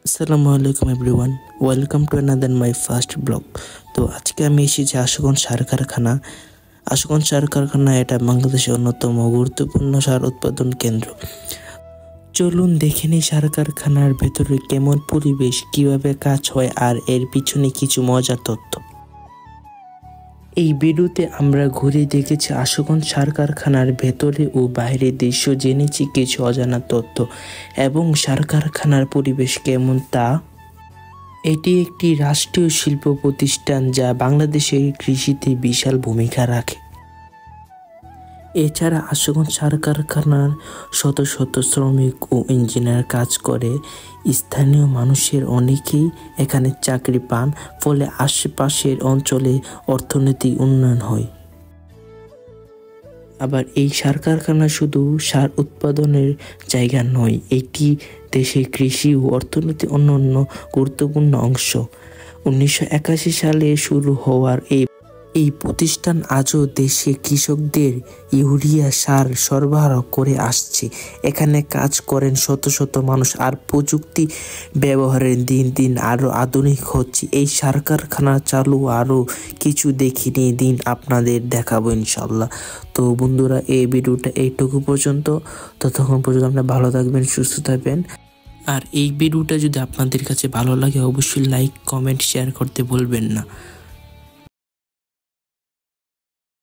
আসসালামু আলাইকুম everyone, welcome to another my first blog. তো আজকে আমি এসেছি আশুগঞ্জ সার কারখানা। আশুগঞ্জ সার কারখানা এটা বাংলাদেশের অন্যতম গুরুত্বপূর্ণ সার উৎপাদন কেন্দ্র। চলুন দেখে নিই সার কারখানার ভেতরে কেমন পরিবেশ, কিভাবে কাজ হয় আর এর পিছনে কিছু মজার তথ্য। এই ভিডিওতে আমরা ঘুরে দেখেছি আশুগঞ্জ সার কারখানার ভেতরে ও বাইরের দৃশ্য, জেনেছি কিছু অজানা তথ্য এবং সার কারখানার পরিবেশ কেমন তা। এটি একটি রাষ্ট্রীয় শিল্প প্রতিষ্ঠান যা বাংলাদেশের কৃষিতে বিশাল ভূমিকা রাখে। এছাড়া আশুগঞ্জ সার কারখানার শত শত শ্রমিক ও ইঞ্জিনিয়ার কাজ করে। স্থানীয় মানুষের অনেকেই এখানে চাকরি পান, ফলে আশেপাশের অঞ্চলে অর্থনৈতিক উন্নয়ন হয়। আবার এই সার কারখানা শুধু সার উৎপাদনের জায়গা নয়, এটি দেশের কৃষি ও অর্থনীতির অন্যান্য গুরুত্বপূর্ণ অংশ। 1981 সালে শুরু হওয়ার এই প্রতিষ্ঠান আজও দেশে কৃষকদের ইউরিয়া সার সরবরাহ করে আসছে। এখানে কাজ করেন শত শত মানুষ, আর প্রযুক্তি ব্যবহারের দিন দিন আরও আধুনিক হচ্ছে। এই সার কারখানা চালু আরও কিছু দেখিনি দিন আপনাদের দেখাবো ইনশাল্লাহ। তো বন্ধুরা, এই ভিডিওটা এইটুকু পর্যন্ত। ততক্ষণ পর্যন্ত আপনারা ভালো থাকবেন, সুস্থ থাকবেন। আর এই ভিডিওটা যদি আপনাদের কাছে ভালো লাগে অবশ্যই লাইক, কমেন্ট, শেয়ার করতে ভুলবেন না।